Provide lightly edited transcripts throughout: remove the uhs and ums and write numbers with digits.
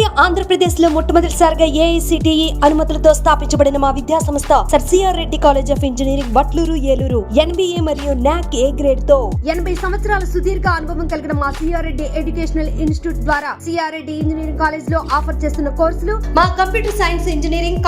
ఉమ్మడి ఆంధ్రప్రదేశ్ లో మొట్టమొదటిసారిగా ఏఐసిటిఈ అనుమతులతో స్థాపించబడిన మా విద్యా సంస్థ Sir C R Reddy college of engineering Batluru Eluru NBA మరియు నాక్ ఏ గ్రేడ్ తో 80 సంవత్సరాల సుదీర్ఘ అనుభవం కలిగిన మా సిఆర్ రెడ్డి ఎడ్యుకేషనల్ ఇన్స్టిట్యూట్ ద్వారా సిఆర్ రెడ్డి ఇంజనీరింగ్ కాలేజ్ లో ఆఫర్ చేస్తున్న కోర్సులు మా computer science engineering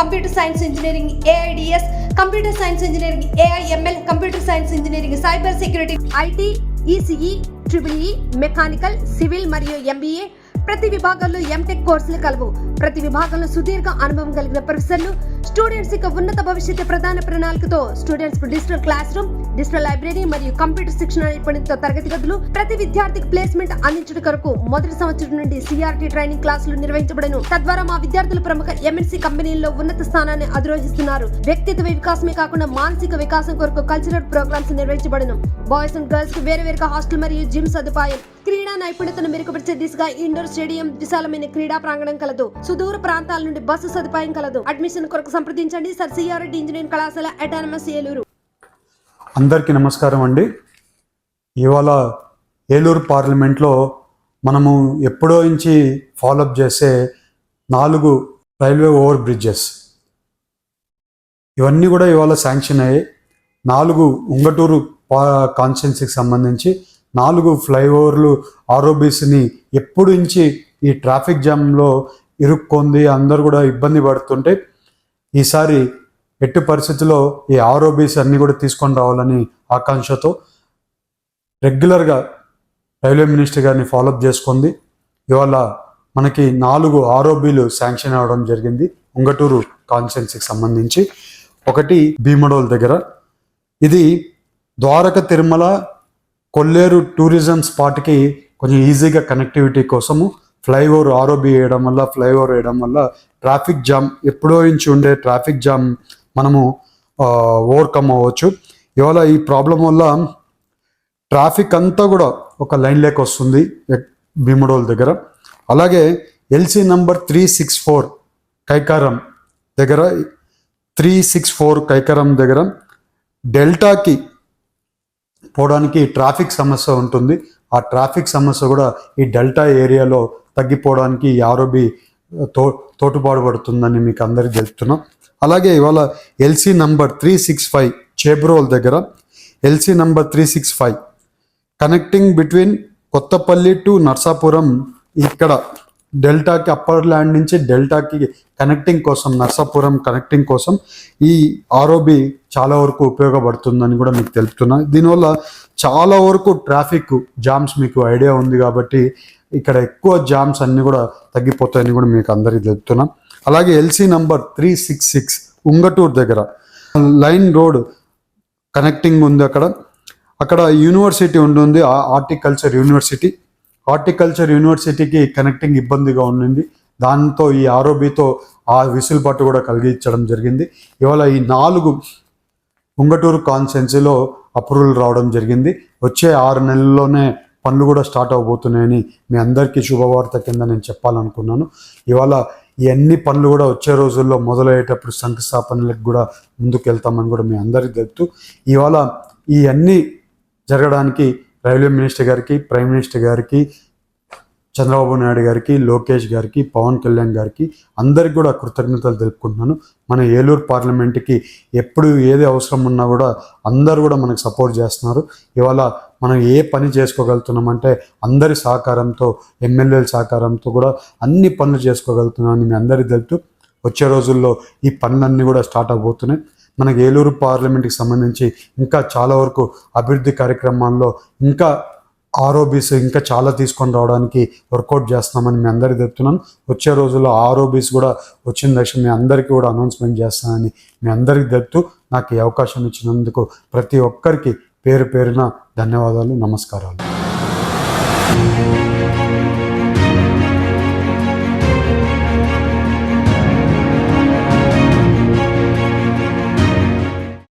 AIDS computer science engineering AIML computer science engineering cyber security IT ECE triple mechanical civil మరియు ఎంబీఏ ప్రతి విభాగంలో ఎంటెక్ కోర్సులు కలవు. ప్రతి విభాగంలో సుదీర్ఘ అనుభవం కలిగిన ప్రొఫెసర్లు స్టూడెంట్స్ కి ఉన్నత భవిష్యత్తు ప్రధాన ప్రణాళికతో స్టూడెంట్స్ కు digital class room, digital library మరియు కంప్యూటర్ శిక్షణ నిపుణులతో తరగతి గదులు, ప్రతి విద్యార్థికి ప్లేస్మెంట్ అందించడం కొరకు మొదటి సంవత్సరం నుండి సిఆర్టీ ట్రైనింగ్ క్లాసులు నిర్వహించబడను. తద్వారా మా విద్యార్థులు ప్రముఖ ఎంఎన్సీ కంపెనీల్లో ఉన్నత స్థానాన్ని అధిరోహిస్తున్నారు. వ్యక్తిత్వ వికాసమే కాకుండా మానసిక వికాసం కొరకు కల్చరల్ ప్రోగ్రామ్స్ నిర్వహించబడను. బాయ్స్ అండ్ గర్ల్స్ కు వేరువేరుగా హాస్టల్ మరియు జిమ్ సదుపాయం, క్రీడా నైపుణ్యతను మెరుగుపరిచే దిశగా ఇండోర్ స్టేడియం, విశాలమైన క్రీడా ప్రాంగణం కలదు. సుదూర ప్రాంతాల నుండి బస్సు సదుపాయం కలదు. అడ్మిషన్ కొరకు సంప్రదించండి సర్ సిఆర్ రెడ్డి ఇంజనీరింగ్ కళాశాల అటానమస్ ఏలూరు. అందరికీ నమస్కారం అండి. ఇవాళ ఏలూరు పార్లమెంట్లో మనము ఎప్పుడో నుంచి ఫాలోఅప్ చేసే 4 రైల్వే ఓవర్ బ్రిడ్జెస్ ఇవన్నీ కూడా ఇవాళ శాంక్షన్ అయ్యాయి. 4 ఉంగటూరు కాన్స్టిట్యున్సీకి సంబంధించి 4 ఫ్లైఓవర్లు ఆర్ఓబీస్ని ఎప్పుడు నుంచి ఈ ట్రాఫిక్ జామ్లో ఇరుక్కుంది, అందరూ కూడా ఇబ్బంది పడుతుంటే ఈసారి ఎట్టి పరిస్థితుల్లో ఈ ఆర్ఓబీస్ అన్నీ కూడా తీసుకొని రావాలని ఆకాంక్షతో రెగ్యులర్గా రైల్వే మినిస్టర్ గారిని ఫాలోఅప్ చేసుకుంది. ఇవాళ మనకి 4 ఆర్ఓబీలు శాంక్షన్ అవ్వడం జరిగింది ఉంగటూరు కాన్స్టిట్యున్సీకి సంబంధించి. ఒకటి భీమడోల్ దగ్గర, ఇది ద్వారక తిరుమల కొల్లేరు టూరిజం స్పాట్కి కొంచెం ఈజీగా కనెక్టివిటీ కోసము ఫ్లైఓవర్ ఆర్ఓబీ వేయడం వల్ల ట్రాఫిక్ జామ్, ఎప్పుడో నుంచి ఉండే ట్రాఫిక్ జామ్ మనము ఓవర్కమ్ అవ్వచ్చు. ఇవాళ ఈ ప్రాబ్లం వల్ల ట్రాఫిక్ అంతా కూడా ఒక లైన్ లేక వస్తుంది భీమడోల్ దగ్గర. అలాగే ఎల్సీ నంబర్ 364 కైకారం దగ్గర డెల్టాకి పోవడానికి ట్రాఫిక్ సమస్య ఉంటుంది. ఆ ట్రాఫిక్ సమస్య కూడా ఈ డెల్టా ఏరియాలో తగ్గిపోవడానికి ఈ ఆర్ఓబీ తోటుపాటు పడుతుందని మీకు అందరికీ తెలుపుతున్నాం. అలాగే ఇవాళ ఎల్సీ నంబర్ 365 చేబ్రోల్ దగ్గర LC number 365 connecting between Kothapalli to Narsapuram, ఇక్కడ డెల్టాకి అప్పర్ ల్యాండ్ నుంచి డెల్టాకి కనెక్టింగ్ కోసం, నర్సాపురం కనెక్టింగ్ కోసం ఈ ఆర్ఓబి చాలా వరకు ఉపయోగపడుతుందని కూడా మీకు తెలుపుతున్నా. దీనివల్ల చాలా వరకు ట్రాఫిక్ జామ్స్ మీకు ఐడియా ఉంది కాబట్టి ఇక్కడ ఎక్కువ జామ్స్ అన్నీ కూడా తగ్గిపోతాయని కూడా మీకు అందరికీ తెలుపుతున్నాం. అలాగే ఎల్సీ నంబర్ 366 ఉంగటూరు దగ్గర లైన్ రోడ్ కనెక్టింగ్ ఉంది. అక్కడ యూనివర్సిటీ ఉంటుంది, హార్టికల్చర్ యూనివర్సిటీకి కనెక్టింగ్ ఇబ్బందిగా ఉండింది. దాంతో ఈ ఆర్ఓబీతో ఆ విసులుబాటు కూడా కలిగించడం జరిగింది. ఇవాళ ఈ 4 ఉంగటూరు కాన్స్టిట్యున్సీలో అప్రూవల్ రావడం జరిగింది. వచ్చే 6 నెలల్లోనే పనులు కూడా స్టార్ట్ అవబోతున్నాయని మీ అందరికీ శుభవార్త కింద నేను చెప్పాలనుకున్నాను. ఇవాళ ఈ అన్ని పనులు కూడా వచ్చే రోజుల్లో మొదలయ్యేటప్పుడు శంకుస్థాపనలకు కూడా ముందుకు వెళ్తామని కూడా మీ అందరికీ తెలుపుతూ, ఇవాళ ఈ అన్నీ జరగడానికి రైల్వే మినిస్టర్ గారికి, ప్రైమ్ మినిస్టర్ గారికి, చంద్రబాబు నాయుడు గారికి, లోకేష్ గారికి, పవన్ కళ్యాణ్ గారికి అందరికి కూడా కృతజ్ఞతలు తెలుపుకుంటున్నాను. మన ఏలూరు పార్లమెంట్కి ఎప్పుడు ఏది అవసరం ఉన్నా కూడా అందరూ కూడా మనకు సపోర్ట్ చేస్తున్నారు. ఇవాళ మనం ఏ పని చేసుకోగలుగుతున్నామంటే అందరి సహకారంతో, ఎమ్మెల్యేల సహకారంతో కూడా అన్ని పనులు చేసుకోగలుగుతున్నామని మీ అందరికీ తెలుపుతూ, వచ్చే రోజుల్లో ఈ పనులన్నీ కూడా స్టార్ట్ అవబోతున్నాయి. మనకి ఏలూరు పార్లమెంట్కి సంబంధించి ఇంకా చాలా వరకు అభివృద్ధి కార్యక్రమాల్లో ఇంకా ఆర్ఓబీస్ ఇంకా చాలా తీసుకొని రావడానికి వర్కౌట్ చేస్తున్నామని మీ అందరికీ చెప్తున్నాను. వచ్చే రోజుల్లో ఆర్ఓబీస్ కూడా వచ్చిన దశ మీ అందరికీ కూడా అనౌన్స్మెంట్ చేస్తానని మీ అందరికీ చెప్తూ, నాకు ఈ అవకాశం ఇచ్చినందుకు ప్రతి ఒక్కరికి పేరు పేరున ధన్యవాదాలు, నమస్కారాలు.